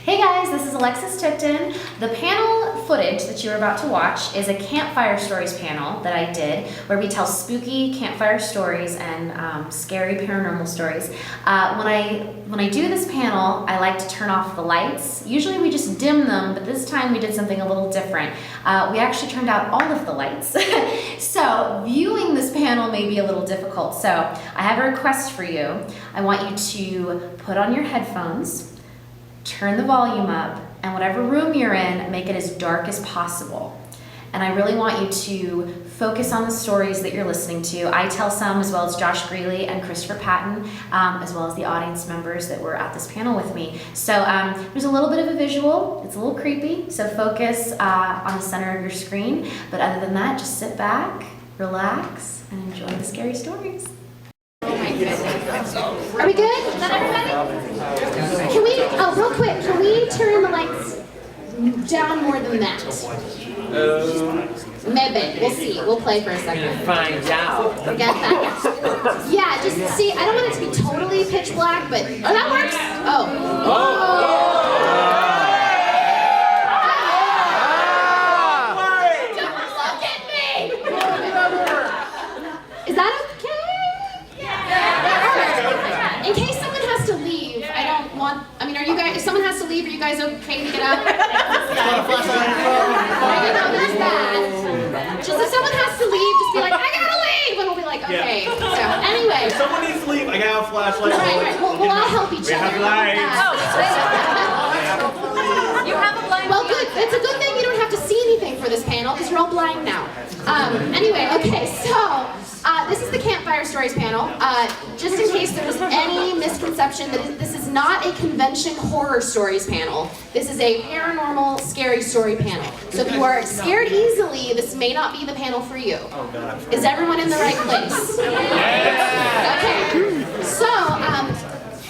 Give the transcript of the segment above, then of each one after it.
Hey guys, this is Alexis Tipton. The panel footage that you're about to watch is a Campfire Stories panel that I did where we tell spooky campfire stories and scary paranormal stories. When I do this panel, I like to turn off the lights. Usually we just dim them, but this time we did something a little different. We actually turned out all of the lights. So viewing this panel may be a little difficult. So I have a request for you. I want you to put on your headphones, turn the volume up, and whatever room you're in, make it as dark as possible. And I really want you to focus on the stories that you're listening to. I tell some, as well as Josh Grelle and Chris Patton, as well as the audience members that were at this panel with me. So there's a little bit of a visual. It's a little creepy, so focus on the center of your screen. But other than that, just sit back, relax, and enjoy the scary stories. Are we good? Is that everybody? Can we, real quick, can we turn the lights down more than that? Maybe. We'll see. We'll play for a second. Find out. Forget that. Yeah, just see, I don't want it to be totally pitch black, but, oh, that works? Oh. Don't look at me! Is that okay? In case someone has to leave, are you guys, if someone has to leave, are you guys okay to get up? There's that. Just if someone has to leave, just be like, I gotta leave! And we'll be like, okay. Yeah. So, anyway. If someone needs to leave, I got a flashlight. Right. We'll all help each other. We have lights. You have a blind. Well, good. It's a good thing you don't have to see anything for this panel, because you're all blind now. Anyway, okay, so this is the Campfire Stories panel. Just in case there was any misconception, that this is not a convention horror stories panel. This is a paranormal scary story panel. So if you are scared easily, this may not be the panel for you. Oh God. Is everyone in the right place? Okay. So,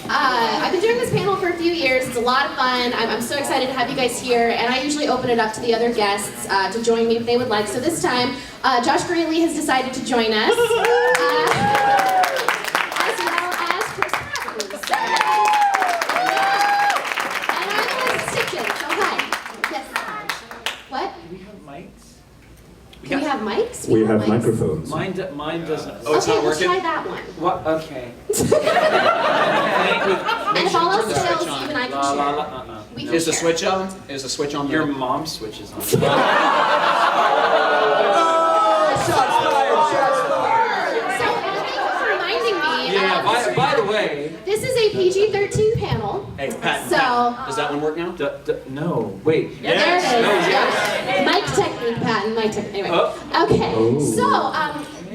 I've been doing this panel for a few years. It's a lot of fun. I'm so excited to have you guys here, and I usually open it up to the other guests to join me if they would like. So this time, Josh Grelle has decided to join us, as well as Chris Patton. And I'm Alexis Tipton. So hi. Yes. What? Do we have mics? Do we have mics? We have mics. microphones. Mine doesn't. Oh, it's Okay, not we'll working? try that one. What? Okay. And if all else fails, you and I can share. We can Is the share. switch on? Is the switch on? Your mom switches on. So, thank you for reminding me. Yeah, by the way. This is a PG-13 panel. Hey, Pat. So, Does that one work now? No. Wait. there it is. Yeah. Mic technique, Patton. Mic technique. Anyway. Okay. So,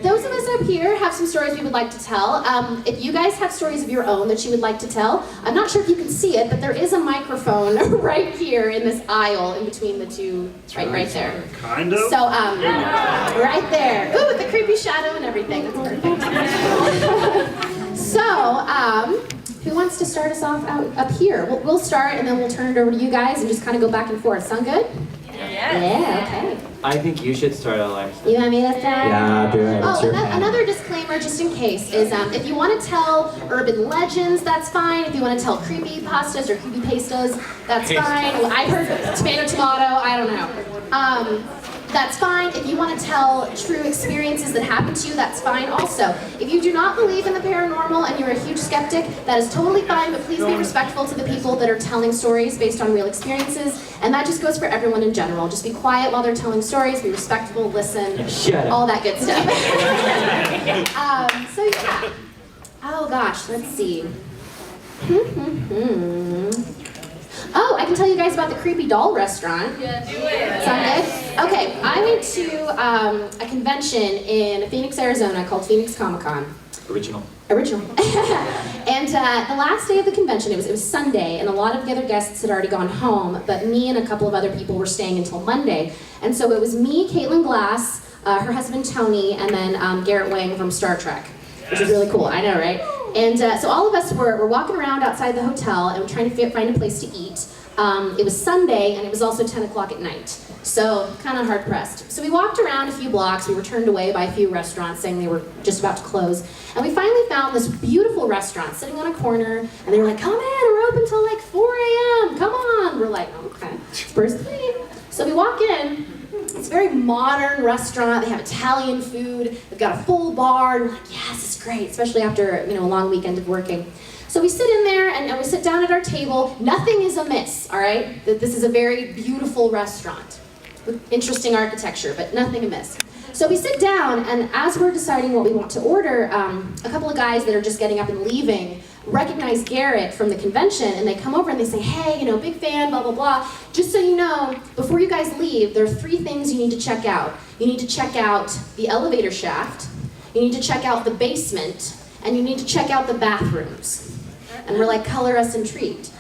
those of us up here have some stories we would like to tell. If you guys have stories of your own that you would like to tell, I'm not sure if you can see it, but there is a microphone right here in this aisle in between the two, right there. Kind of. So, right there. Ooh, with the creepy shadow and everything. That's perfect. So, who wants to start us off out up here? We'll start, and then we'll turn it over to you guys and just kind of go back and forth. Sound good? Yeah, okay. I think you should start, Alexis. You want me to start? Yeah, do it. Oh, another disclaimer, just in case, is if you want to tell urban legends, that's fine. If you want to tell creepy pastas or creepy pastas, that's fine. Well, I heard tomato, I don't know. That's fine. If you want to tell true experiences that happened to you, that's fine also. If you do not believe in the paranormal and you're a huge skeptic, that is totally fine, but please be respectful to the people that are telling stories based on real experiences, and that just goes for everyone in general. Just be quiet while they're telling stories, be respectful, listen, Shut up. all that good stuff. So yeah. Oh gosh, let's see. Oh, I can tell you guys about the Creepy Doll restaurant. Yeah, do it. Sound good? Okay, I went to a convention in Phoenix, Arizona called Phoenix Comic-Con. Original. And the last day of the convention, it was Sunday, and a lot of the other guests had already gone home, but me and a couple of other people were staying until Monday. And so it was me, Caitlin Glass, her husband Tony, and then Garrett Wang from Star Trek, which is really cool, I know, right? And so all of us were walking around outside the hotel and we're trying to find a place to eat. It was Sunday and it was also 10 o'clock at night, so kind of hard pressed. So we walked around a few blocks, we were turned away by a few restaurants saying they were just about to close, and we finally found this beautiful restaurant sitting on a corner, and they were like, come in, we're open till like 4 a.m., come on. We're like, okay, first thing. So we walk in. It's a very modern restaurant. They have Italian food. They've got a full bar. And we're like, yes, it's great, especially after a long weekend of working. So we sit in there and we sit down at our table. Nothing is amiss, all right? This is a very beautiful restaurant with interesting architecture, but nothing amiss. So we sit down, and as we're deciding what we want to order, a couple of guys that are just getting up and leaving recognize Garrett from the convention, and they come over and they say, hey, big fan, blah, blah, blah. Just so you know, before you guys leave, there are 3 things you need to check out. You need to check out the elevator shaft, you need to check out the basement, and you need to check out the bathrooms. And we're like, color us intrigued.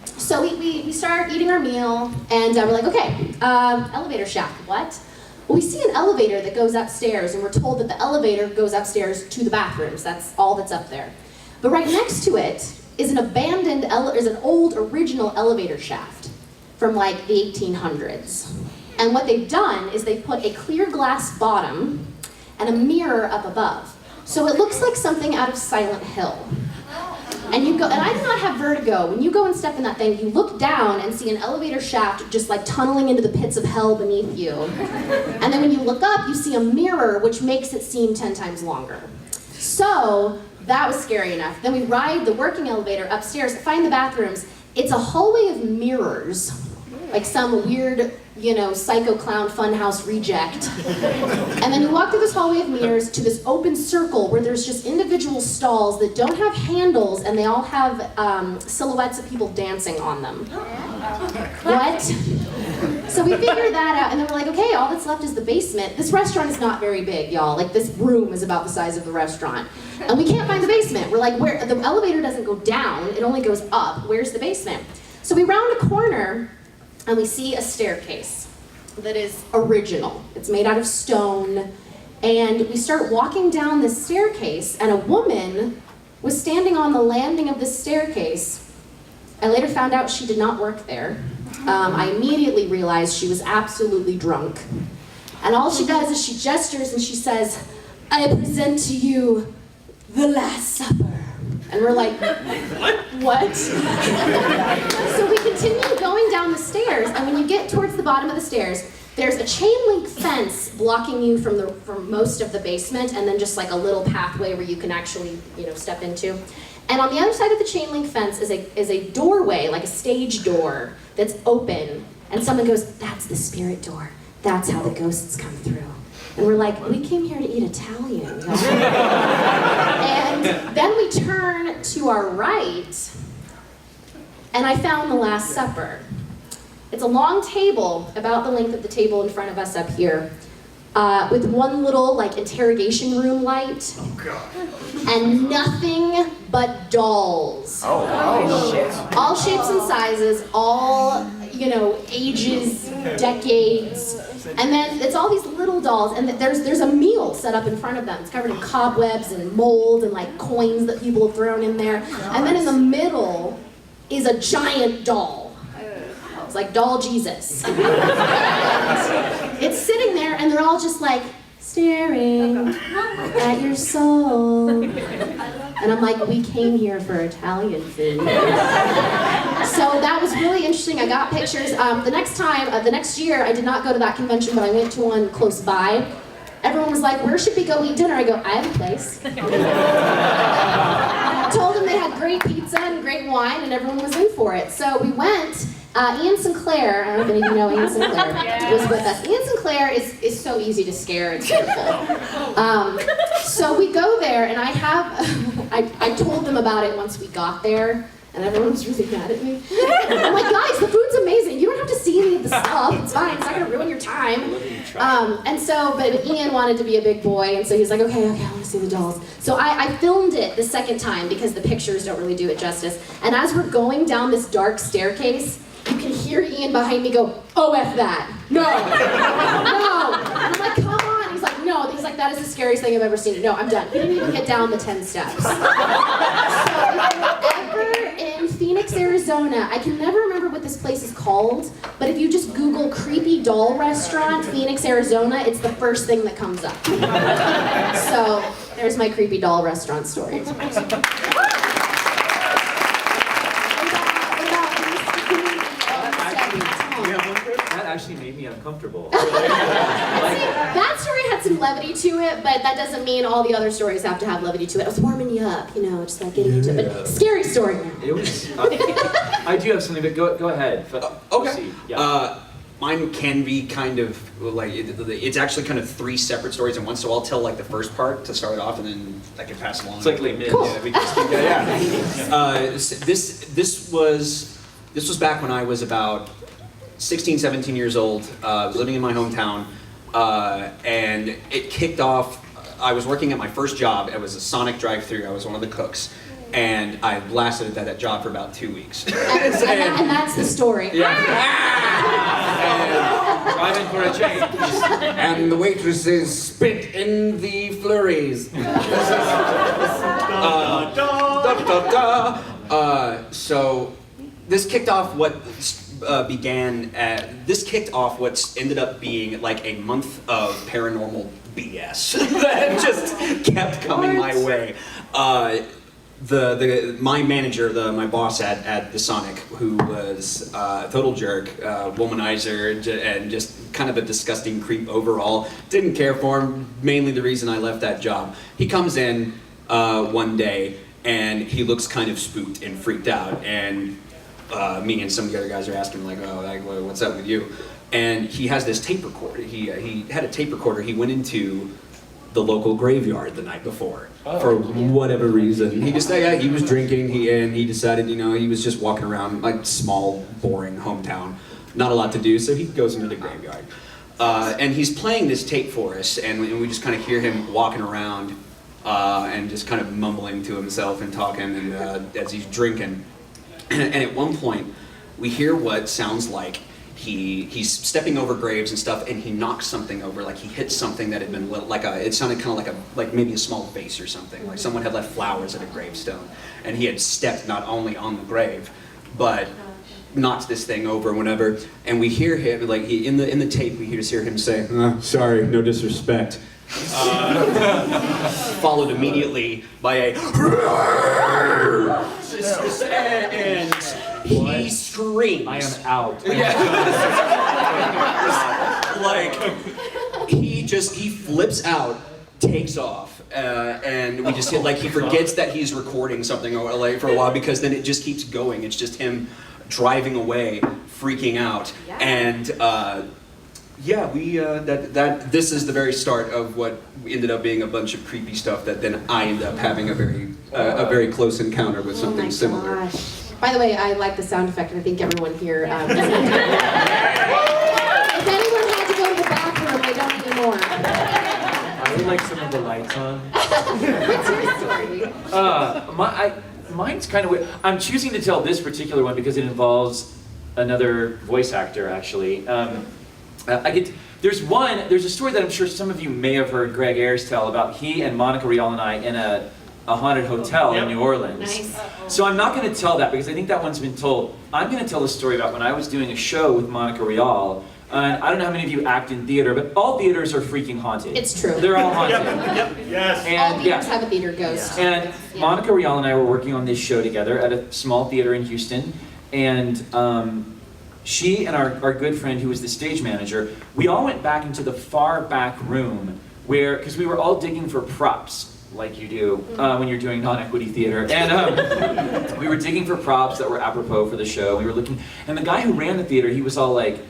So we start eating our meal, and we're like, okay, elevator shaft, what? Well, we see an elevator that goes upstairs, and we're told that the elevator goes upstairs to the bathrooms. That's all that's up there. But right next to it is an old original elevator shaft from like the 1800s. And what they've done is they've put a clear glass bottom and a mirror up above. So it looks like something out of Silent Hill. And you go, and I do not have vertigo. When you go and step in that thing, you look down and see an elevator shaft just like tunneling into the pits of hell beneath you. And then when you look up, you see a mirror, which makes it seem 10 times longer. So that was scary enough. Then we ride the working elevator upstairs, find the bathrooms. It's a hallway of mirrors, like some weird, psycho clown funhouse reject. And then you walk through this hallway of mirrors to this open circle where there's just individual stalls that don't have handles, and they all have silhouettes of people dancing on them. What? So we figured that out, and then we're like, okay, all that's left is the basement. This restaurant is not very big, y'all. Like, this room is about the size of the restaurant. And we can't find the basement. We're like, where? The elevator doesn't go down, it only goes up. Where's the basement? So we round a corner, and we see a staircase that is original. It's made out of stone. And we start walking down this staircase, and a woman was standing on the landing of this staircase. I later found out she did not work there. I immediately realized she was absolutely drunk. And all she does is she gestures and she says, I present to you the Last Supper. And we're like, what? So we continue going down the stairs, and when you get towards the bottom of the stairs, there's a chain link fence blocking you from most of the basement, and then just like a little pathway where you can actually, step into. And on the other side of the chain link fence is a doorway, like a stage door, that's open. And someone goes, that's the spirit door. That's how the ghosts come through. And we're like, we came here to eat Italian. And then we turn to our right, and I found the Last Supper. It's a long table, about the length of the table in front of us up here, with one little interrogation room light. Oh God. And nothing but dolls. Oh shit. All shapes and sizes, all, ages, decades. And then it's all these little dolls, and there's a meal set up in front of them. It's covered in cobwebs and mold and coins that people have thrown in there. And then in the middle is a giant doll. It's like doll Jesus. It's sitting there, and they're all just staring at your soul. And I'm like, we came here for Italian food. So that was really interesting. I got pictures. The next year, I did not go to that convention, but I went to one close by. Everyone was like, where should we go eat dinner? I go, I have a place. Told them they had great pizza and great wine, and everyone was in for it. So we went. Ian Sinclair, I don't know if any of you know Ian Sinclair, was with us. Ian Sinclair is so easy to scare, it's beautiful. So we go there, and I told them about it once we got there, and everyone was really mad at me. I'm like, guys, the food's amazing. You don't have to see any of the stuff. It's fine. It's not going to ruin your time. But Ian wanted to be a big boy, and so he's like, okay, I want to see the dolls. So I filmed it the second time because the pictures don't really do it justice. And as we're going down this dark staircase, you can hear Ian behind me go, oh, F that. No. No. And I'm like, come on. He's like, no. He's like, that is the scariest thing I've ever seen. No, I'm done. He didn't even get down the 10 steps. So if you're ever in Phoenix, Arizona, I can never remember what this place is called, but if you just Google creepy doll restaurant, Phoenix, Arizona, it's the first thing that comes up. So there's my creepy doll restaurant story. uncomfortable. See, that story had some levity to it, but that doesn't mean all the other stories have to have levity to it. It was warming you up, you know, just like getting into it. But scary story now. It was. I do have something, but go ahead. Okay. Proceed. Yeah. Mine can be kind of like it's actually kind of 3 separate stories in one. So I'll tell like the first part to start off, and then I can pass along. It's like Les Mis. Yeah, we can just keep going. This was back when I was about 16, 17 years old. I was living in my hometown, and it kicked off. I was working at my first job. It was a Sonic drive-thru. I was one of the cooks. And I lasted at that job for about 2 weeks. And that's the story. Driving for a change. And the waitresses spit in the flurries. So this kicked off what what ended up being like a month of paranormal BS that just kept coming my way. My manager, my boss at the Sonic, who was a total jerk, womanizer, and just kind of a disgusting creep overall. Didn't care for him. Mainly the reason I left that job. He comes in one day and he looks kind of spooked and freaked out, and me and some of the other guys are asking like, "Oh, like, what's up with you?" And he has this tape recorder. He had a tape recorder. He went into the local graveyard the night before for whatever reason. He just he was drinking. He decided, you know, he was just walking around like small, boring hometown, not a lot to do. So he goes into the graveyard, and he's playing this tape for us, and we just kind of hear him walking around and just kind of mumbling to himself and talking, and as he's drinking. And at one point, we hear what sounds like he's stepping over graves and stuff, and he knocks something over, like he hits something that had been it sounded kind of like maybe a small vase or something, like someone had left flowers at a gravestone, and he had stepped not only on the grave, but knocked this thing over whenever, and we hear him like in the tape we just hear him say, "Sorry, no disrespect," followed immedially by a and he screams. I am out. Like he flips out, takes off, and we just hit like he forgets that he's recording something like for a while, because then it just keeps going. It's just him driving away, freaking out, and this is the very start of what ended up being a bunch of creepy stuff that then I ended up having a very close encounter with something similar. Gosh. By the way, I like the sound effect, and I think everyone here. If anyone had to go to the bathroom, they don't anymore. I would like some of the lights on. What's your story? Mine's kind of weird. I'm choosing to tell this particular one because it involves another voice actor, actually. There's a story that I'm sure some of you may have heard Greg Ayers tell about he and Monica Rial and I in a haunted hotel in New Orleans. Nice. So I'm not going to tell that because I think that one's been told. I'm going to tell the story about when I was doing a show with Monica Rial. And I don't know how many of you act in theater, but all theaters are freaking haunted. It's true. They're all haunted. Yes. All theaters have a theater ghost. And Monica Rial and I were working on this show together at a small theater in Houston. And she and our good friend who was the stage manager, we all went back into the far back room because we were all digging for props, like you do when you're doing non-equity theater. And we were digging for props that were apropos for the show. We were looking, and the guy who ran the theater, he's like,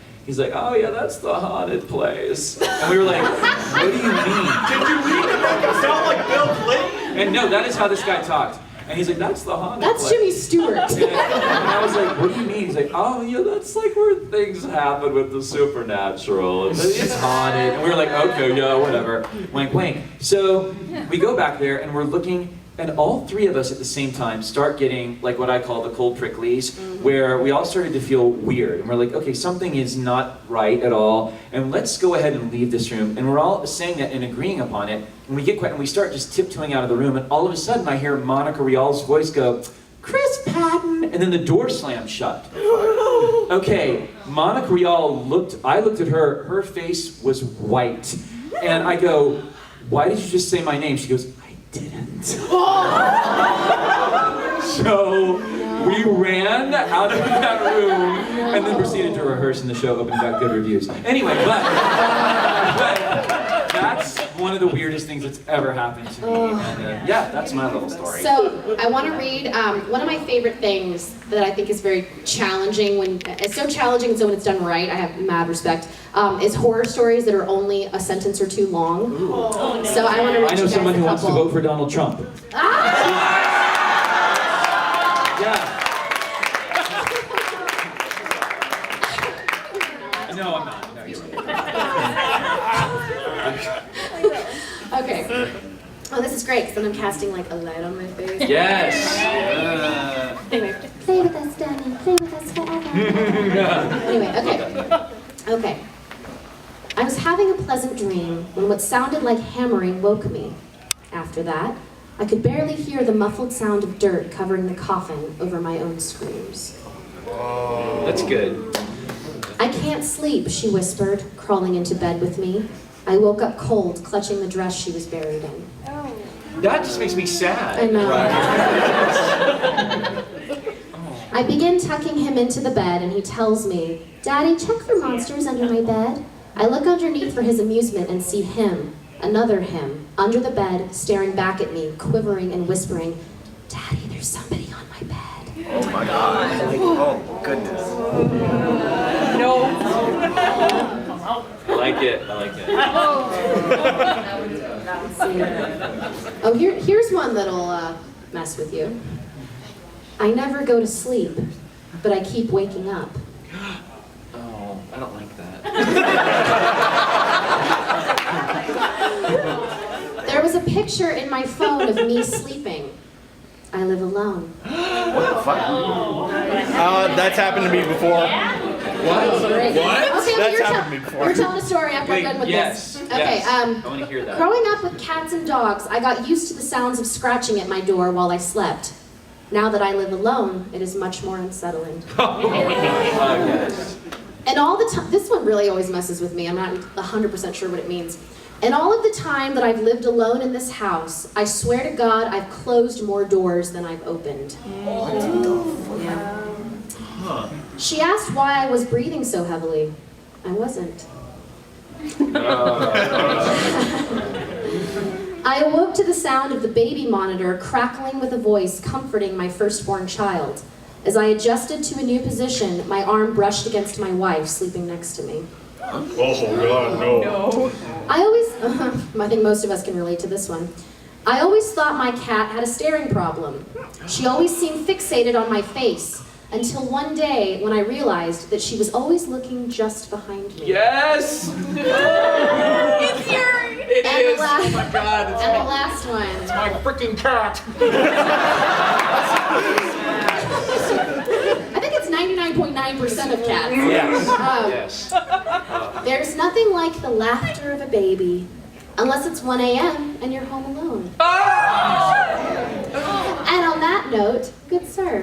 "Oh yeah, that's the haunted place." And we were like, "What do you mean?" Did you read it? It sound like Bill Clinton. And no, that is how this guy talked. And he's like, "That's the haunted That's place." Jimmy Stewart. And I was like, "What do you mean?" He's like, "Oh yeah, that's like where things happen with the supernatural. And it's haunted." And we were like, "Okay, yeah, whatever." Wink, wink. So we go back there and we're looking, and all three of us at the same time start getting like what I call the cold pricklies, where we all started to feel weird. And we're like, okay, something is not right at all, and let's go ahead and leave this room. And we're all saying that and agreeing upon it. And we get quiet and we start just tiptoeing out of the room, and all of a sudden I hear Monica Rial's voice go, "Chris Patton," and then the door slammed shut. Okay, Monica Rial I looked at her face was white. And I go, "Why did you just say my name?" She goes, "I didn't." So We ran out of that room and then proceeded to rehearse in the show, hoping to get good reviews. Anyway, but that's one of the weirdest things that's ever happened to me. And yeah, that's my little story. So I want to read one of my favorite things that I think is very challenging. When it's so challenging, so when it's done right, I have mad respect. Is horror stories that are only a sentence or two long. Ooh. So I want to read I know you guys someone a who wants to couple. vote for Donald Trump. Yeah. No, I'm not. No, you're Okay. Oh, this is great because then I'm casting like a light on my face. Yes. Anyway, play with us, Danny. Play with us forever. Anyway, okay. Okay. I was having a pleasant dream when what sounded like hammering woke me. After that, I could barely hear the muffled sound of dirt covering the coffin over my own screams. That's good. I can't sleep, she whispered, crawling into bed with me. I woke up cold, clutching the dress she was buried in. That just makes me sad. I know. I begin tucking him into the bed and he tells me, Daddy, check for monsters under my bed. I look underneath for his amusement and see him, another him, under the bed, staring back at me, quivering and whispering, Daddy, there's somebody on my bed. Oh my God. Oh, goodness. No. I like it. I like it. Oh, here's one that'll mess with you. I never go to sleep, but I keep waking up. Oh, I don't like that. There was a picture in my phone of me sleeping. I live alone. What the fuck? That's happened to me before. What? Okay, That's happened to me before. you're telling a story after I'm Wait, done with yes. this. Okay, Yes. I want to hear that. growing up with cats and dogs, I got used to the sounds of scratching at my door while I slept. Now that I live alone, it is much more unsettling. Yes. And all the time, this one really always messes with me. I'm not 100% sure what it means. And all of the time that I've lived alone in this house, I swear to God, I've closed more doors than I've opened. Yeah. She asked why I was breathing so heavily. I wasn't. I awoke to the sound of the baby monitor crackling with a voice comforting my firstborn child. As I adjusted to a new position, my arm brushed against my wife sleeping next to me. Oh God, no. I always, I think most of us can relate to this one. I always thought my cat had a staring problem. She always seemed fixated on my face, until one day when I realized that she was always looking just behind me. Yes! It's scary. It And is! the last, Oh my God, it's and the last one. my freaking cat! I think it's 99.9% of cats. Yes. Um, Yes. There's nothing like the laughter of a baby, unless it's 1 a.m. and you're home alone. And on that note, good sir.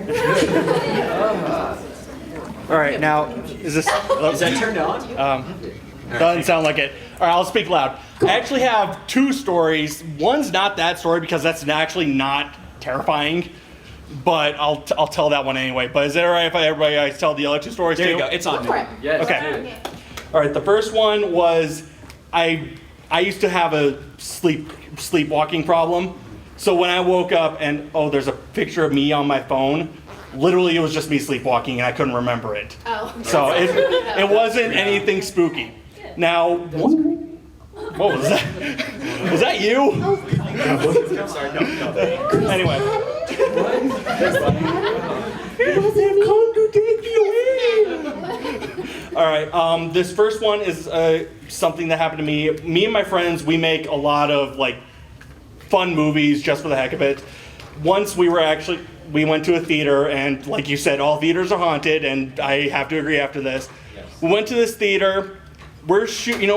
All right, now, is that turned on? Doesn't sound like it. All right, I'll speak loud. I actually have two stories. One's not that story because that's actually not terrifying, but I'll tell that one anyway. But is it all right if I tell the other two stories too? There you go. It's on Go for me. it. Yes. Okay. All right, the first one was I used to have a sleepwalking problem. So when I woke up and there's a picture of me on my phone, literally it was just me sleepwalking and I couldn't remember it. Oh. So it wasn't anything spooky. Now, what was that? Was that you? I'm sorry, no. Anyway. They've come to take you in. All right. This first one is something that happened to me. Me and my friends, we make a lot of fun movies just for the heck of it. Once we went to a theater, and like you said, all theaters are haunted, and I have to agree after this. Yes. We went to this theater. We're shooting,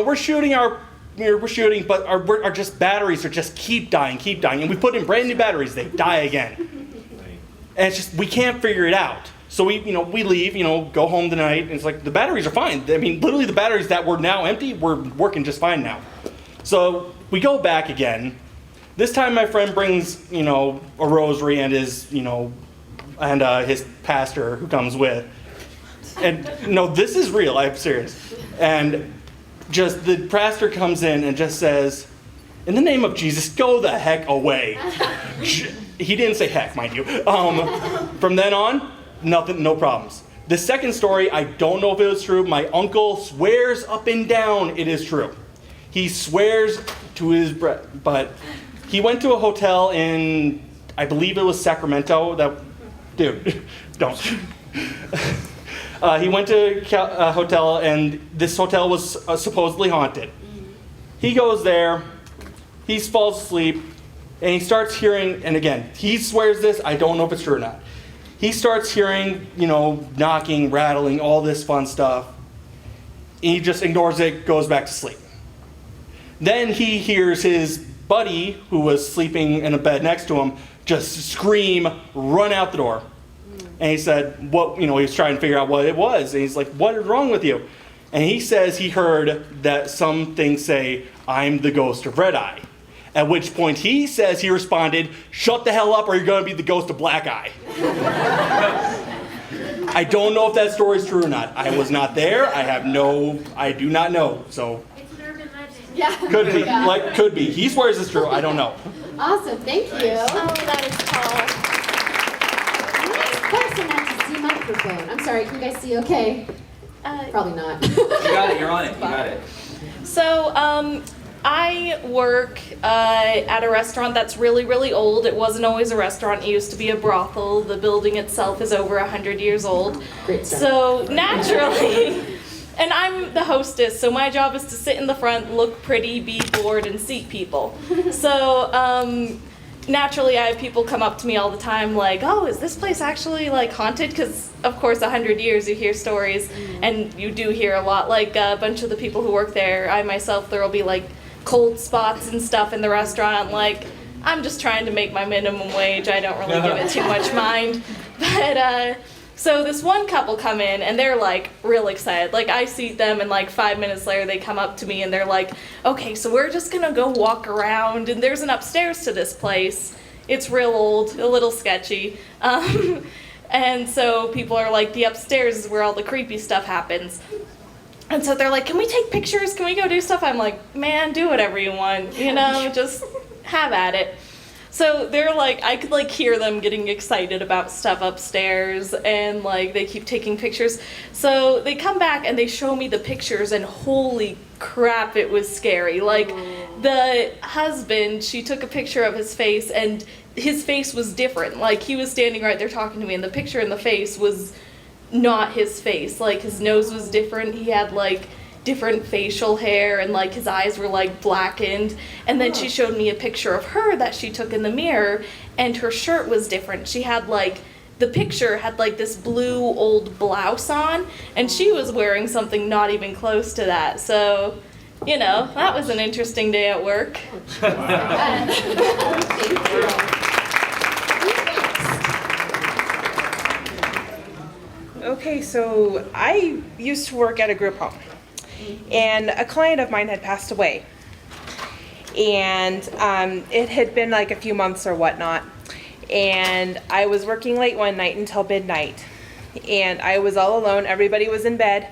but our just batteries are just keep dying, and we put in brand new batteries, they die again. And it's just, we can't figure it out. So we leave, go home tonight, and it's like, the batteries are fine. I mean, literally the batteries that were now empty were working just fine now. So we go back again. This time my friend brings, a rosary and is, and his pastor who comes with. And no, this is real, I'm serious. And just the pastor comes in and just says, in the name of Jesus, go the heck away. He didn't say heck, mind you. From then on, nothing, no problems. The second story, I don't know if it was true. My uncle swears up and down it is true. He swears to his breath, but he went to a hotel in, I believe it was Sacramento. Dude, don't. He went to a hotel, and this hotel was supposedly haunted. He goes there, he falls asleep, and he starts hearing, and again, he swears this, I don't know if it's true or not. He starts hearing, knocking, rattling, all this fun stuff. He just ignores it, goes back to sleep. Then he hears his buddy, who was sleeping in a bed next to him, just scream, run out the door. And he said, he was trying to figure out what it was. And he's like, what is wrong with you? And he says he heard that some things say, I'm the ghost of Red Eye. At which point he says he responded, shut the hell up or you're going to be the ghost of Black Eye. I don't know if that story's true or not. I was not there. I do not know. So It's an urban legend. Yeah. could be, Yeah. could be. He swears it's true. I don't know. Awesome, thank you. Oh, that is tall. Next person has to see microphone. I'm sorry, can you guys see okay? Probably not. You got it, you're on it, you got it. So, I work at a restaurant that's really, really old. It wasn't always a restaurant. It used to be a brothel. The building itself is over 100 years old. Great start. So, naturally, and I'm the hostess, so my job is to sit in the front, look pretty, be bored, and seat people. So, naturally, I have people come up to me all the time like, oh, is this place actually like haunted? Because of course 100 years you hear stories, and you do hear a lot. Like a bunch of the people who work there, I myself, there will be like cold spots and stuff in the restaurant. Like, I'm just trying to make my minimum wage. I don't really give it too much mind. But so this one couple come in and they're like real excited. Like, I seat them and like 5 minutes later they come up to me and they're like, okay, so we're just gonna go walk around and there's an upstairs to this place. It's real old, a little sketchy. And so people are like, the upstairs is where all the creepy stuff happens. And so they're like, can we take pictures? Can we go do stuff? I'm like, man, do whatever you want, just have at it. So they're like, I could like hear them getting excited about stuff upstairs, and like they keep taking pictures. So they come back and they show me the pictures, and holy crap, it was scary. Like, the husband, she took a picture of his face, and his face was different. Like, he was standing right there talking to me, and the picture in the face was not his face. Like, his nose was different. He had like different facial hair, and like his eyes were like blackened. And then she showed me a picture of her that she took in the mirror, and her shirt was different. She had like, the picture had like this blue old blouse on, and she was wearing something not even close to that. So, that was an interesting day at work. Okay, so I used to work at a group home, and a client of mine had passed away, and it had been like a few months or whatnot, and I was working late one night until midnight, and I was all alone. Everybody was in bed,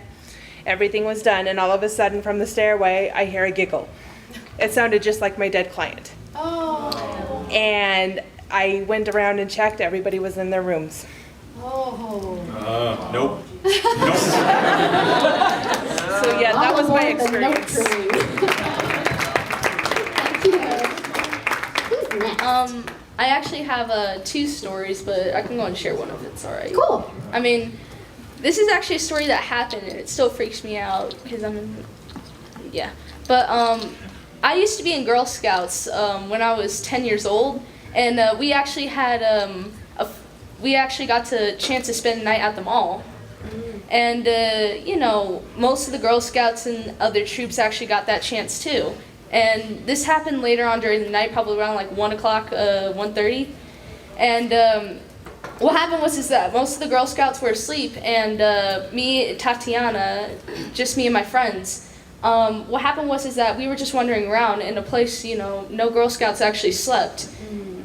everything was done, and all of a sudden from the stairway I hear a giggle. It sounded just like my dead client. Oh. And I went around and checked. Everybody was in their rooms. Oh. Nope. So yeah, that was my experience. Thank you. Who's next? I actually have 2 stories, but I can go and share one if it's alright. Cool. I mean, this is actually a story that happened, and it still freaks me out because yeah. But I used to be in Girl Scouts when I was 10 years old, and we actually had we actually got to chance to spend the night at the mall. And most of the Girl Scouts and other troops actually got that chance too. And this happened later on during the night, probably around like 1 o'clock, 1:30. And what happened was that most of the Girl Scouts were asleep, and me, Tatiana, just me and my friends, what happened was that we were just wandering around in a place, no Girl Scouts actually slept.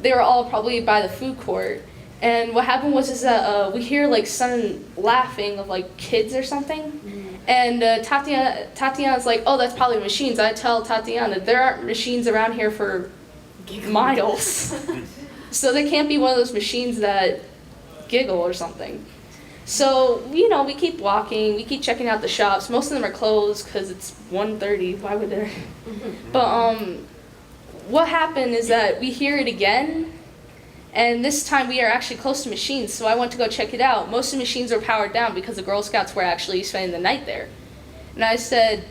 They were all probably by the food court. And what happened was that we hear like some laughing of like kids or something. And Tatiana's like, oh, that's probably machines. I tell Tatiana, there aren't machines around here for miles. So there can't be one of those machines that giggle or something. So, you know, we keep walking, we keep checking out the shops. Most of them are closed because it's 1:30. Why would there? But what happened is that we hear it again. And this time we are actually close to machines, so I went to go check it out. Most of the machines were powered down because the Girl Scouts were actually spending the night there. And I said,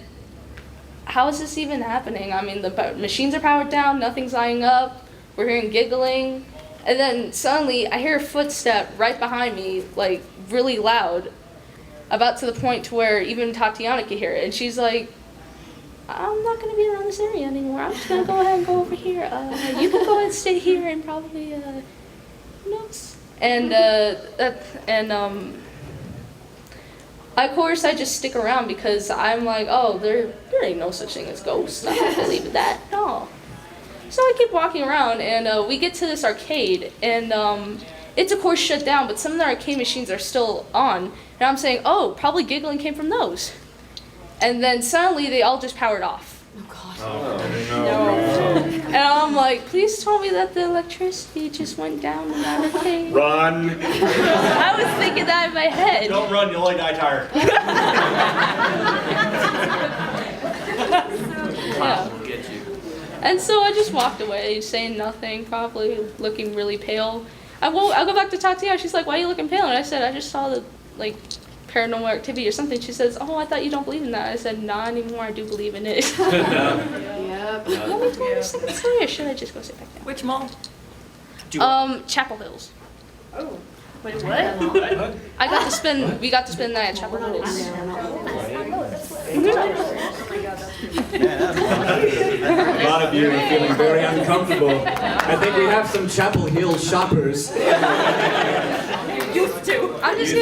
how is this even happening? I mean, the machines are powered down, nothing's lining up, we're hearing giggling. And then suddenly I hear a footstep right behind me, like really loud, about to the point to where even Tatiana could hear it. And she's like, I'm not going to be around this area anymore. I'm just going to go ahead and go over here. You can go ahead and stay here and probably, who knows? And of course, I just stick around because I'm like, oh, there ain't no such thing as ghosts. I don't believe in that. No. So I keep walking around, and we get to this arcade, and it's of course shut down, but some of the arcade machines are still on. And I'm saying, oh, probably giggling came from those. And then suddenly they all just powered off. Oh God. Oh, No. And I'm like, please tell me that the electricity just went down in that arcade. Run. I was thinking that in my head. Don't run, you'll only die tired. Yeah. We'll get you. And so I just walked away, saying nothing, probably looking really pale. I go back to Tatiana. She's like, why are you looking pale? And I said, I just saw the, like, paranormal activity or something. She says, oh, I thought you don't believe in that. I said, not anymore, I do believe in it. Yep. Let me tell you a second story, or should I just go sit back down? Which mall? Chapel Hills. Oh. Wait, what? We got to spend the night at Chapel Hills. A lot of you are feeling very uncomfortable. I think we have some Chapel Hill shoppers. Used to. I'm just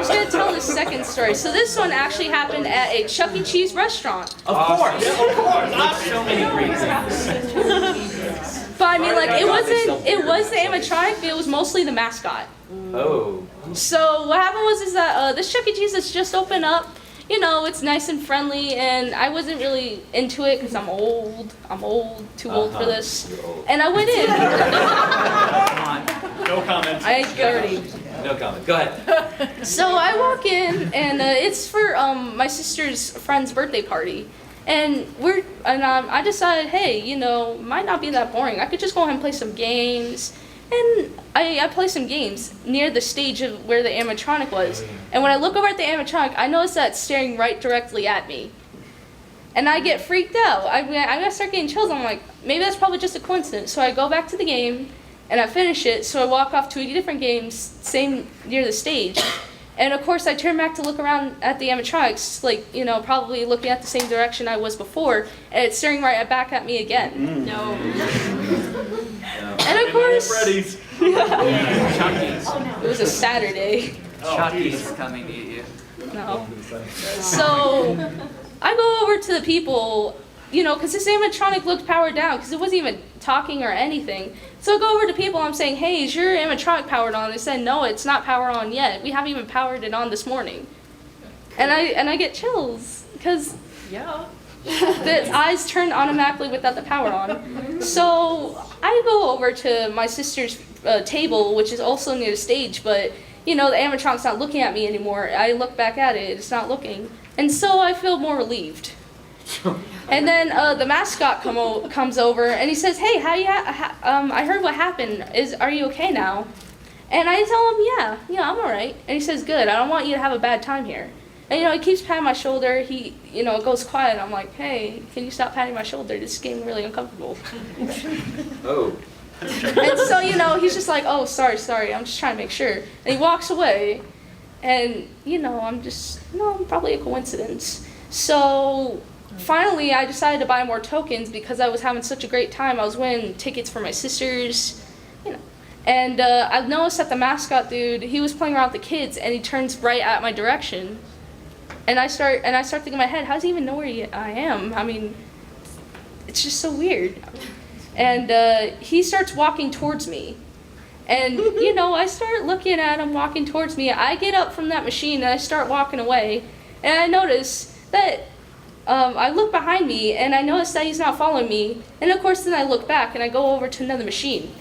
gonna tell the second story. So this one actually happened at a Chuck E. Cheese restaurant. Of course. Yeah, of course. Not so many reasons. But I mean, like, it was the animatronic, but it was mostly the mascot. Oh. So what happened was that this Chuck E. Cheese has just opened up. You know, it's nice and friendly, and I wasn't really into it because I'm old. Too old for this. You're old. And I went in. No comment. I ain't 30. No comment. Go ahead. So I walk in, and it's for my sister's friend's birthday party. And I decided, hey, you know, might not be that boring. I could just go ahead and play some games. And I play some games near the stage of where the animatronic was. And when I look over at the animatronic, I notice that it's staring right directly at me. And I get freaked out. I gotta start getting chills. I'm like, maybe that's probably just a coincidence. So I go back to the game, and I finish it. So I walk off to a different game, same near the stage. And of course, I turn back to look around at the animatronics, like, you know, probably looking at the same direction I was before, and it's staring right back at me again. No. And of course, Freddy's. Chucky's. it was a Saturday. Chucky's coming to you. No. So I go over to the people, you know, because this animatronic looked powered down, because it wasn't even talking or anything. So I go over to people, I'm saying, hey, is your animatronic powered on? They said, no, it's not powered on yet. We haven't even powered it on this morning. And I get chills, because Yeah. the eyes turn automatically without the power on. So I go over to my sister's table, which is also near the stage, but, you know, the animatronic's not looking at me anymore. I look back at it, it's not looking. And so I feel more relieved. And then the mascot comes over, and he says, hey, I heard what happened. Are you okay now? And I tell him, yeah, I'm all right. And he says, good, I don't want you to have a bad time here. And, you know, he keeps patting my shoulder. He, you know, goes quiet. I'm like, hey, can you stop patting my shoulder? This is getting really uncomfortable. Oh. And so, you know, he's just like, oh, sorry, I'm just trying to make sure. And he walks away. And, you know, probably a coincidence. So finally, I decided to buy more tokens because I was having such a great time. I was winning tickets for my sisters, you know. And I've noticed that the mascot dude, he was playing around with the kids, and he turns right at my direction. And I start thinking in my head, how does he even know where I am? I mean, it's just so weird. And he starts walking towards me. And, you know, I start looking at him walking towards me. I get up from that machine and I start walking away. And I notice that I look behind me and I notice that he's not following me. And of course then I look back and I go over to another machine.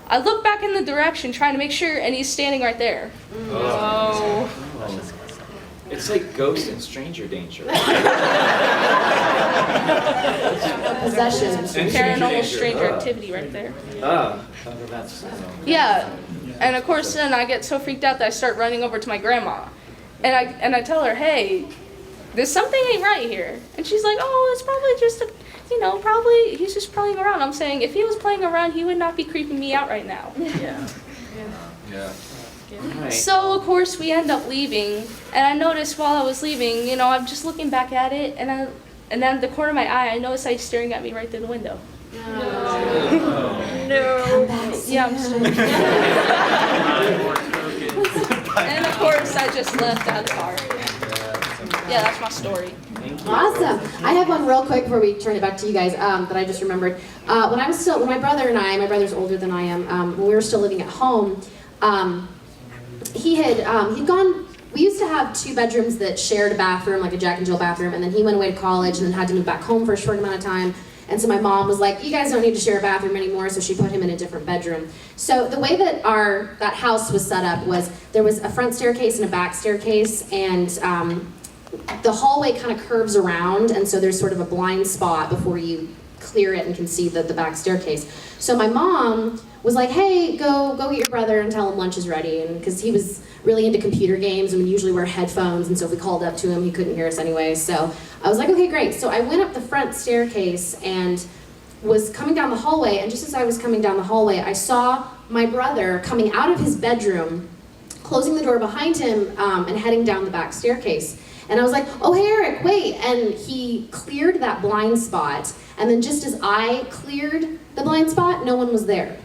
I look back in the direction trying to make sure, and he's standing right there. Oh. It's like Ghost and Stranger Danger. Possession. Paranormal stranger activity right there. That's Yeah, and of course then I get so freaked out that I start running over to my grandma. And I tell her, hey, there's something ain't right here. And she's like, oh, it's probably just probably, he's just playing around. I'm saying, if he was playing around, he would not be creeping me out right now. Yeah. Right. So, of course, we end up leaving. And I noticed while I was leaving, you know, I'm just looking back at it. And then at the corner of my eye, I noticed that he's staring at me right through the window. No. Yeah, I'm still And, of course, I just left out of the car. Yeah, that's my story. Awesome. I have one real quick before we turn it back to you guys that I just remembered. When my brother and I, my brother's older than I am, when we were still living at home, he'd gone, we used to have 2 bedrooms that shared a bathroom, like a Jack and Jill bathroom, and then he went away to college and then had to move back home for a short amount of time. And so my mom was like, you guys don't need to share a bathroom anymore, so she put him in a different bedroom. So the way that that house was set up was there was a front staircase and a back staircase, and the hallway kind of curves around, and so there's sort of a blind spot before you clear it and can see the back staircase. So my mom was like, hey, go get your brother and tell him lunch is ready, and because he was really into computer games and we usually wear headphones, and so if we called up to him, he couldn't hear us anyway. So I was like, okay, great. So I went up the front staircase and was coming down the hallway, and just as I was coming down the hallway, I saw my brother coming out of his bedroom, closing the door behind him, and heading down the back staircase. And I was like, oh, hey, Eric, wait. And he cleared that blind spot. And then just as I cleared the blind spot, no one was there.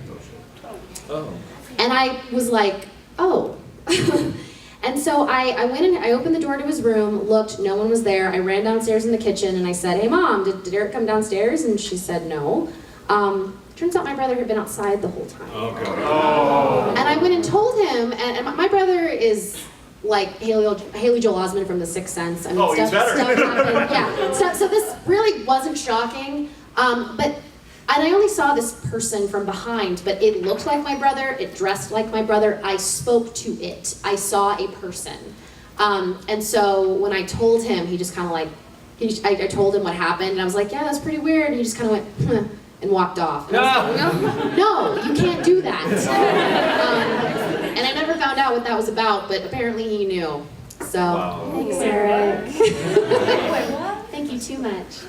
Oh. And I was like, oh. And so I went and I opened the door to his room, looked, no one was there. I ran downstairs in the kitchen and I said, hey, Mom, did Eric come downstairs? And she said no. Turns out my brother had been outside the whole time. Okay. Oh. And I went and told him, and my brother is like Haley Joel Osment from The Sixth Sense. I mean, he's better. Stuff happened. Yeah. So this really wasn't shocking, and I only saw this person from behind, but it looked like my brother, it dressed like my brother, I spoke to it. I saw a person. And so when I told him, he just kind of like, I told him what happened, and I was like, yeah, that's pretty weird, and he just kind of went, huh, and walked off. And I was like, no, you can't do that. And I never found out what that was about, but apparently he knew. So, wow. Thanks, Eric. Wait, what? Thank you too much.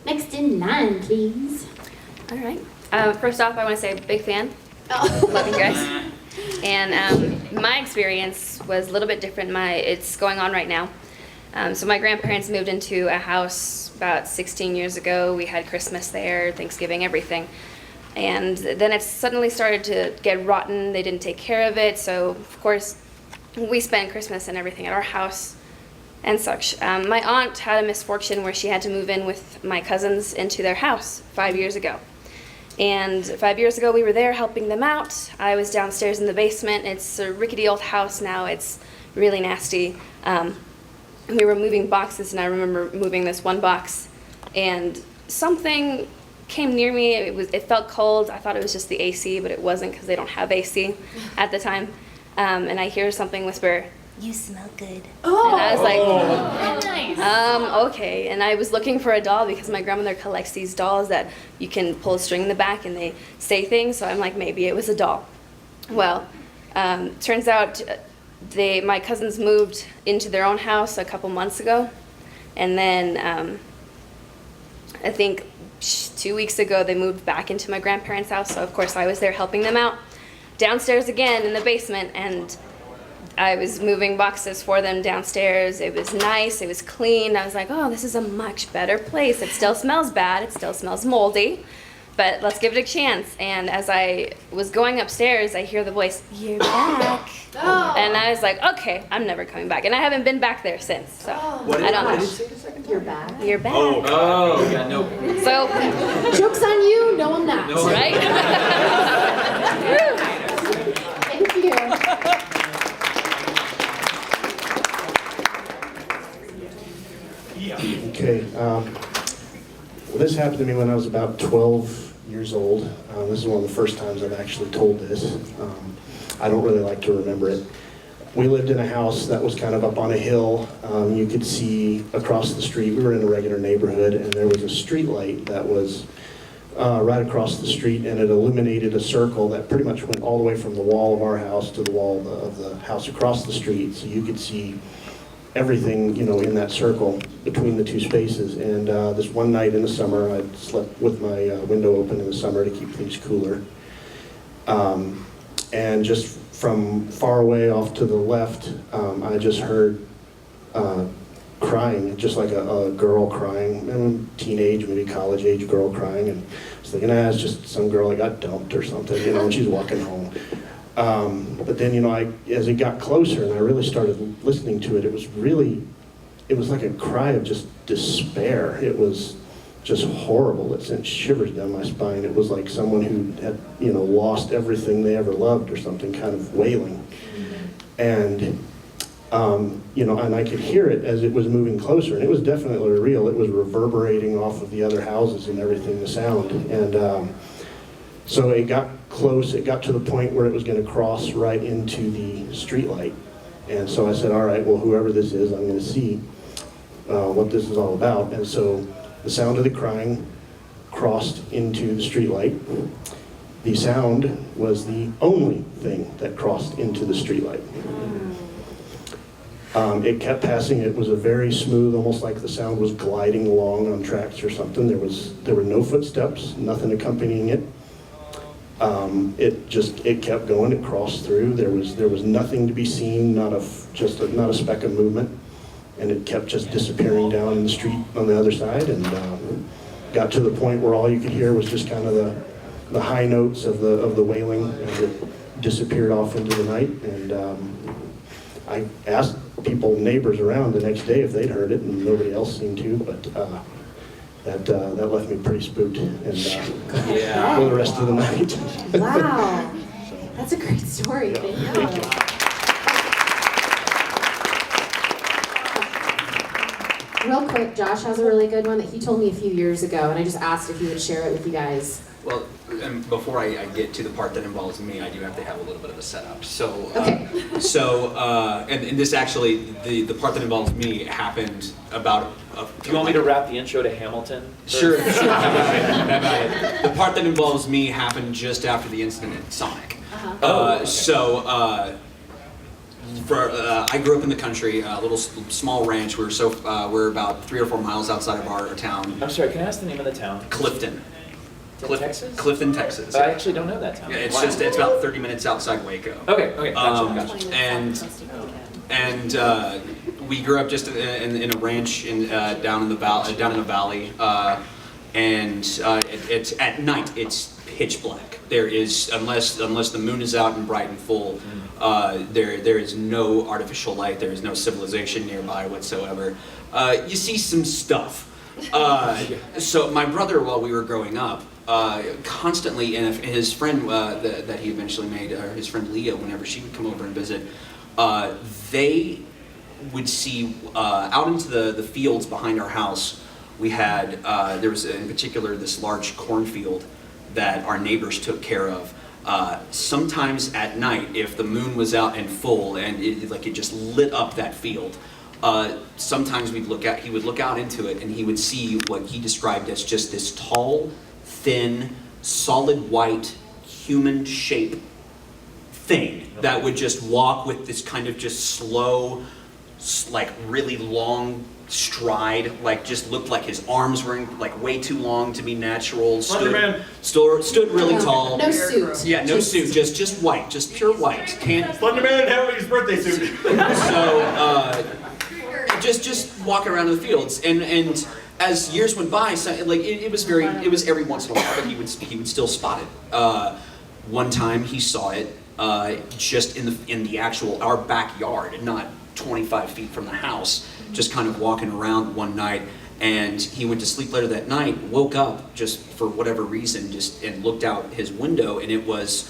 Next in line, please. All right. First off, I want to say big fan. Oh. Love you guys. And my experience was a little bit different. It's going on right now. So my grandparents moved into a house about 16 years ago. We had Christmas there, Thanksgiving, everything. And then it suddenly started to get rotten. They didn't take care of it. So, of course, we spent Christmas and everything at our house and such. My aunt had a misfortune where she had to move in with my cousins into their house 5 years ago. And 5 years ago, we were there helping them out. I was downstairs in the basement. It's a rickety old house now. It's really nasty. We were moving boxes, and I remember moving this one box, and something came near me. It felt cold. I thought it was just the AC, but it wasn't because they don't have AC at the time. And I hear something whisper, "You smell good." Oh. And I was like, Oh, nice. Okay. And I was looking for a doll because my grandmother collects these dolls that you can pull a string in the back and they say things. So I'm like, maybe it was a doll. Well, turns out my cousins moved into their own house a couple months ago. And then I think 2 weeks ago they moved back into my grandparents' house. So of course I was there helping them out. Downstairs again in the basement, and I was moving boxes for them downstairs. It was nice, it was clean. I was like, oh, this is a much better place. It still smells bad, it still smells moldy, but let's give it a chance. And as I was going upstairs, I hear the voice, "You're back." Oh. And I was like, okay, I'm never coming back. And I haven't been back there since, so I don't know. You're back. You're back. Oh, yeah, no. So, Joke's on you, no I'm not. No. right? This happened to me when I was about 12 years old. This is one of the first times I've actually told this. I don't really like to remember it. We lived in a house that was kind of up on a hill. You could see across the street. We were in a regular neighborhood, and there was a street light that was right across the street, and it illuminated a circle that pretty much went all the way from the wall of our house to the wall of the house across the street. So you could see everything, you know, in that circle between the two spaces. And this one night in the summer, I slept with my window open in the summer to keep things cooler. And just from far away off to the left, I just heard crying, just like a girl crying, teenage, maybe college age girl crying. And I was thinking, it's just some girl that got dumped or something, you know, and she's walking home. But then, you know, as it got closer and I really started listening to it, it was like a cry of just despair. It was just horrible. It sent shivers down my spine. It was like someone who had, you know, lost everything they ever loved or something, kind of wailing. And, you know, and I could hear it as it was moving closer, and it was definitely real. It was reverberating off of the other houses and everything, the sound. And so it got close. It got to the point where it was going to cross right into the street light. And so I said, all right, well, whoever this is, I'm going to see what this is all about. And so the sound of the crying crossed into the street light. The sound was the only thing that crossed into the street light. It kept passing. It was a very smooth, almost like the sound was gliding along on tracks or something. There were no footsteps, nothing accompanying it. It kept going. It crossed through. There was nothing to be seen, not a speck of movement, and it kept just disappearing down the street on the other side, and got to the point where all you could hear was just kind of the high notes of the wailing as it disappeared off into the night. And I asked people, neighbors around the next day if they'd heard it, and nobody else seemed to, but that left me pretty spooked, and for the rest of the night. Wow, that's a great story. Thank you. Real quick, Josh has a really good one that he told me a few years ago, and I just asked if he would share it with you guys. Well, before I get to the part that involves me, I do have to have a little bit of a setup. So, and this actually, the part that involves me happened about. Do you want me to wrap the intro to Hamilton? Sure. The part that involves me happened just after the incident at Sonic. I grew up in the country, a little small ranch. We're about 3 or 4 miles outside of our town. I'm sorry, can I ask the name of the town? Clifton. Texas? Clifton, Texas. I actually don't know that town. Yeah, it's about 30 minutes outside Waco. Okay, gotcha. And we grew up just in a ranch down in the valley, and it's at night. It's pitch black. There is, unless the moon is out and bright and full, there is no artificial light. There is no civilization nearby whatsoever. You see some stuff. So my brother, while we were growing up, constantly, and his friend that he eventually made, his friend Leah, whenever she would come over and visit, they would see out into the fields behind our house. We had, there was in particular this large cornfield that our neighbors took care of. Sometimes at night, if the moon was out and full and it just lit up that field, sometimes he would look out into it and he would see what he described as just this tall, thin, solid white, human shape thing that would just walk with this kind of just slow, like really long stride, like just looked like his arms were like way too long to be natural. Stood really tall. No suit. Yeah, no suit, just white, just pure white. Slenderman having his birthday suit. So just walking around in the fields, and as years went by, so, like it was every once in a while, but he would still spot it. One time he saw it just in the actual our backyard, not 25 feet from the house, just kind of walking around one night, and he went to sleep later that night, woke up just for whatever reason, and looked out his window, and it was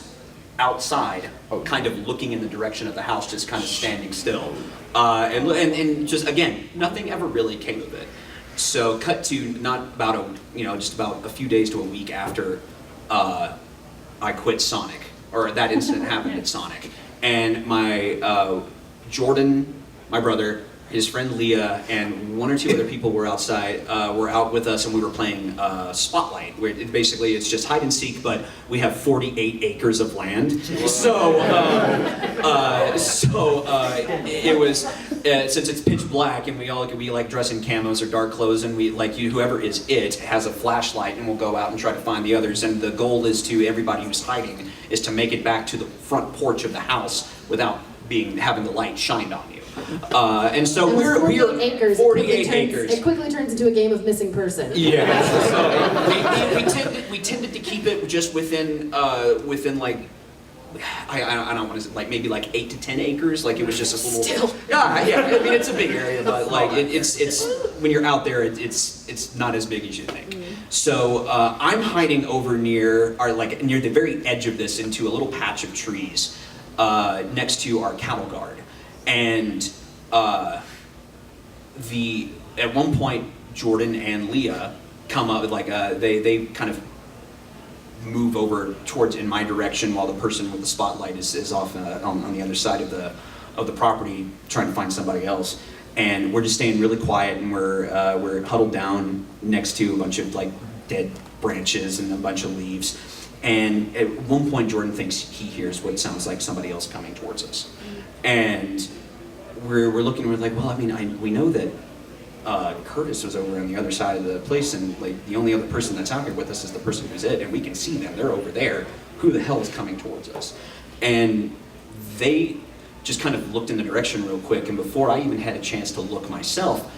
outside, kind of looking in the direction of the house, just kind of standing still. And just, again, nothing ever really came of it. So cut to just about a few days to a week after I quit Sonic, or that incident happened at Sonic. And my Jordan, my brother, his friend Leah, and one or two other people were outside, were out with us, and we were playing Spotlight, where basically it's just hide and seek, but we have 48 acres of land. So it was, since it's pitch black, and we like dress in camos or dark clothes, and whoever is it has a flashlight, and we'll go out and try to find the others. And the goal is everybody who's hiding is to make it back to the front porch of the house without having the light shined on you. And so we're 48 acres. 48 acres. It quickly turns into a game of missing person. Yeah. So we tended to keep it just within like, I don't want to, like, maybe like 8 to 10 acres. Like, it was just this little. Still. Yeah. I mean, it's a big area, but like it's when you're out there, it's not as big as you think. So I'm hiding over near the very edge of this into a little patch of trees next to our cattle guard. And at one point, Jordan and Leah come up, they kind of move over in my direction while the person with the spotlight is off on the other side of the property trying to find somebody else. And we're just staying really quiet, and we're huddled down next to a bunch of like dead branches and a bunch of leaves. And at one point, Jordan thinks he hears what sounds like somebody else coming towards us. And we're looking, and we're like, well, I mean, we know that Curtis was over on the other side of the place, and like the only other person that's out here with us is the person who's it, and we can see them. They're over there. Who the hell is coming towards us? And they just kind of looked in the direction real quick, and before I even had a chance to look myself,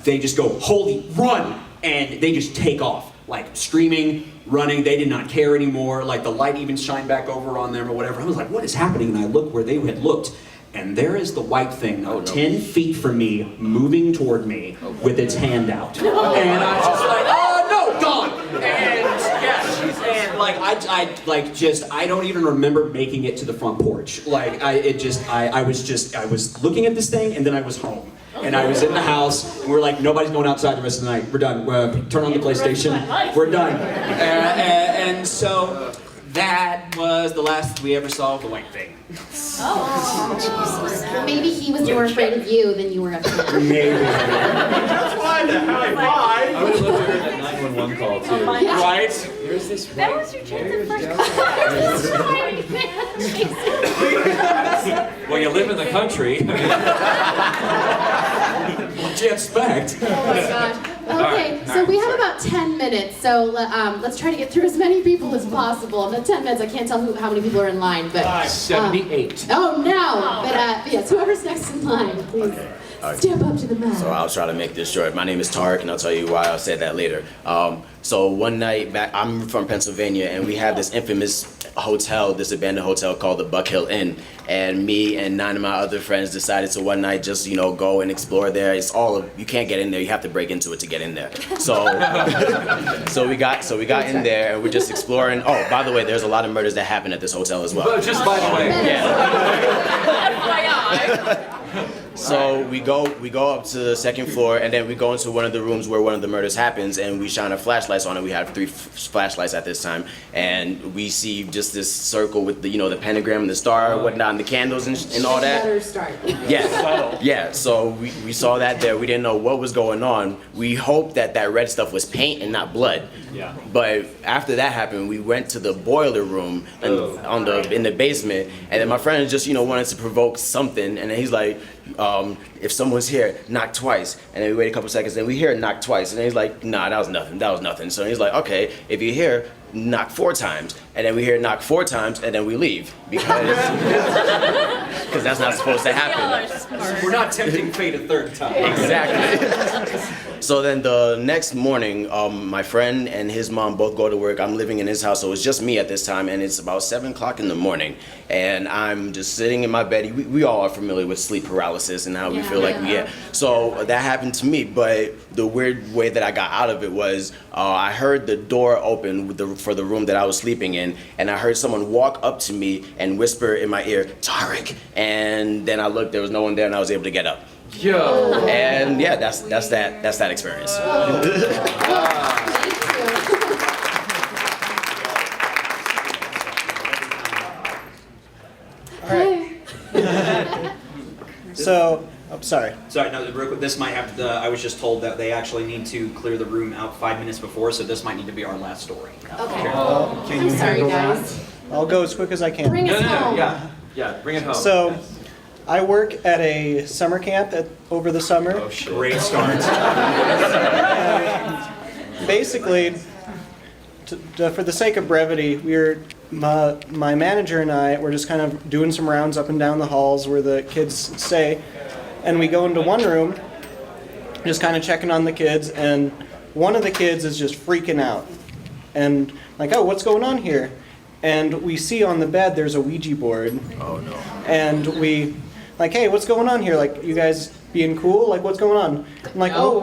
they just go, "Holy, run!" And they just take off, like screaming, running. They did not care anymore. Like the light even shined back over on them or whatever. I was like, what is happening? And I look where they had looked, and there is the white thing, 10 feet from me, moving toward me with its hand out. And I was just like, oh no, gone! And I don't even remember making it to the front porch. Like I was looking at this thing, and then I was home. And I was in the house, and we're like, nobody's going outside the rest of the night. We're done. Turn on the PlayStation. We're done. And so that was the last we ever saw of the white thing. Oh. Maybe he was more afraid of you than you were of him. Maybe. That's why the high five. I would have loved to hear that 911 call too. Right? Here's this That was your chance at first. Well, you live in the country. What'd you expect? Oh my gosh. Okay, so we have about 10 minutes, so let's try to get through as many people as possible. In the 10 minutes, I can't tell how many people are in line, but... 78. Oh, no! But yes, whoever's next in line, please step up to the mat. So I'll try to make this short. My name is Tarek, and I'll tell you why I'll say that later. So one night back, I'm from Pennsylvania, and we have this infamous hotel, this abandoned hotel called the Buck Hill Inn. And me and 9 of my other friends decided to one night just, go and explore there. You can't get in there. You have to break into it to get in there. So, so we got in there, and we're just exploring. Oh, by the way, there's a lot of murders that happen at this hotel as well. But just by the way. Yeah. So we go up to the second floor, and then we go into one of the rooms where one of the murders happens, and we shine our flashlights on it. We have 3 flashlights at this time, and we see just this circle with the the pentagram and the star and whatnot, and the candles and all that. Yeah. So we saw that there. We didn't know what was going on. We hoped that red stuff was paint and not blood. Yeah. But after that happened, we went to the boiler room in the basement, and then my friend just wanted to provoke something, and then he's like, if someone's here, knock twice. And then we wait a couple seconds, and we hear knock twice, and then he's like, nah, that was nothing. So he's like, okay, if you're here, knock 4 times. And then we hear knock 4 times, and then we leave because that's not supposed to happen. We're not tempting fate a 3rd time. Exactly. So then the next morning, my friend and his mom both go to work. I'm living in his house, so it's just me at this time, and it's about 7 o'clock in the morning. And I'm just sitting in my bed. We all are familiar with sleep paralysis and how we feel like we get. So that happened to me, but the weird way that I got out of it was I heard the door open for the room that I was sleeping in, and I heard someone walk up to me and whisper in my ear, Tarek. And then I looked, there was no one there, and I was able to get up. Yo. And yeah, that's that experience. So, I'm sorry. Sorry, no, real quick, this might have to, I was just told that they actually need to clear the room out 5 minutes before, so this might need to be our last story. Okay. Can you sorry, handle guys. that? I'll go as quick as I can. Bring us home. Yeah, bring it home. So, I work at a summer camp over the summer. Oh shit. Great start. Basically, for the sake of brevity, my manager and I were just kind of doing some rounds up and down the halls where the kids stay, and we go into one room, just kind of checking on the kids, and one of the kids is just freaking out, and like, oh, what's going on here? And we see on the bed there's a Ouija board. Oh no. And we, like, hey, what's going on here? Like, you guys being cool? Like, what's going on? I'm like, oh,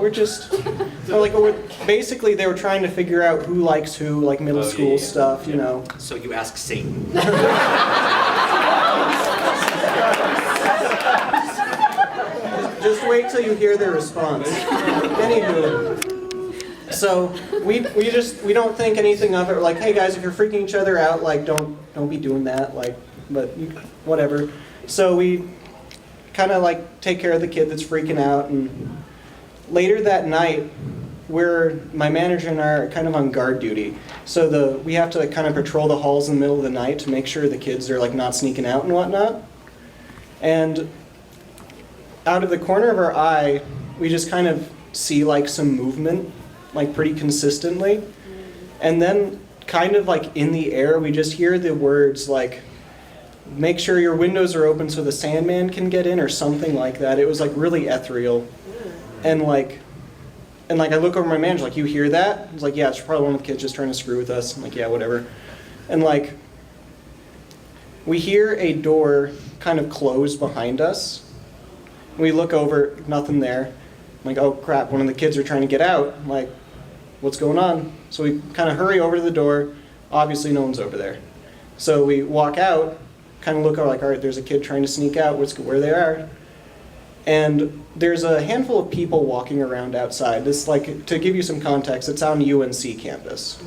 basically they were trying to figure out who likes who, like middle school stuff, you know. So you ask Satan. Just wait till you hear their response. Anywho, so we don't think anything of it. We're like, hey guys, if you're freaking each other out, like don't be doing that. Like, but whatever. So we kind of like take care of the kid that's freaking out, and later that night, my manager and I are kind of on guard duty. So we have to like kind of patrol the halls in the middle of the night to make sure the kids are like not sneaking out and whatnot. And out of the corner of our eye, we just kind of see like some movement, like pretty consistently. And then kind of like in the air, we just hear the words like, make sure your windows are open so the Sandman can get in, or something like that. It was like really ethereal. And I look over at my manager, like, you hear that? He's like, yeah, it's probably one of the kids just trying to screw with us. I'm like, yeah, whatever. And like, we hear a door kind of close behind us. We look over, nothing there. I'm like, oh crap, one of the kids are trying to get out. I'm like, what's going on? So we kind of hurry over to the door. Obviously no one's over there. So we walk out, kind of look over like, all right, there's a kid trying to sneak out, where they are. And there's a handful of people walking around outside. This, like, to give you some context, it's on UNC campus.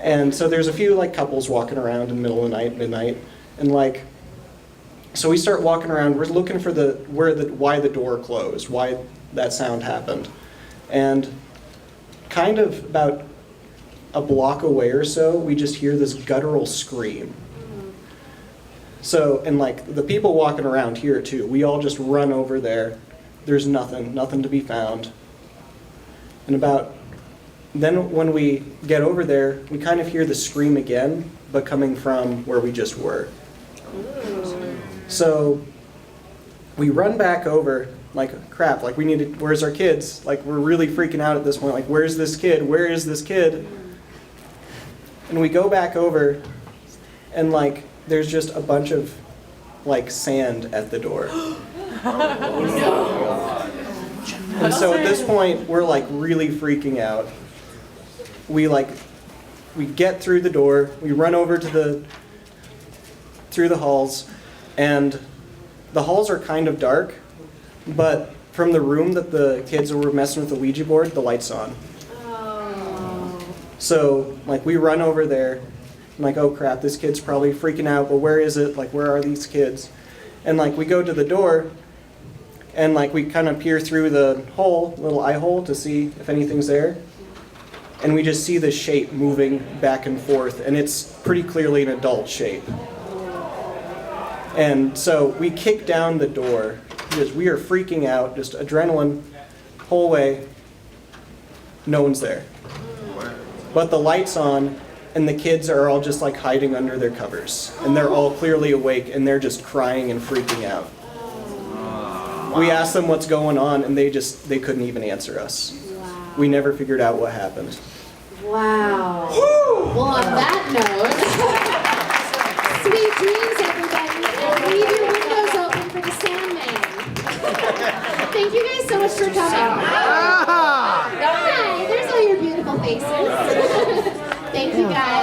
And so there's a few like couples walking around in the middle of the night, midnight, and like, so we start walking around. We're looking for why the door closed, why that sound happened, and kind of about a block away or so, we just hear this guttural scream. So, and like the people walking around here too, we all just run over there. There's nothing to be found. And then when we get over there, we kind of hear the scream again, but coming from where we just were. So we run back over, like, crap, like where's our kids? Like, we're really freaking out at this point, like, where's this kid? Where is this kid? And we go back over, and like, there's just a bunch of like sand at the door. And so at this point, we're like really freaking out. We get through the door, we run over through the halls, and the halls are kind of dark, but from the room that the kids were messing with the Ouija board, the light's on. So like we run over there, I'm like, oh crap, this kid's probably freaking out, but where is it? Like, where are these kids? And like we go to the door, and like we kind of peer through the little eye hole to see if anything's there. And we just see this shape moving back and forth, and it's pretty clearly an adult shape. And so we kick down the door because we are freaking out, just adrenaline, whole way. No one's there. But the light's on, and the kids are all just like hiding under their covers. And they're all clearly awake, and they're just crying and freaking out. We asked them what's going on, and they couldn't even answer us. Wow. We never figured out what happened. Wow. Well, on that note, sweet dreams, everybody, and leave your windows open for the Sandman. Thank you guys so much for coming. Hi, there's all your beautiful faces. Thank you guys.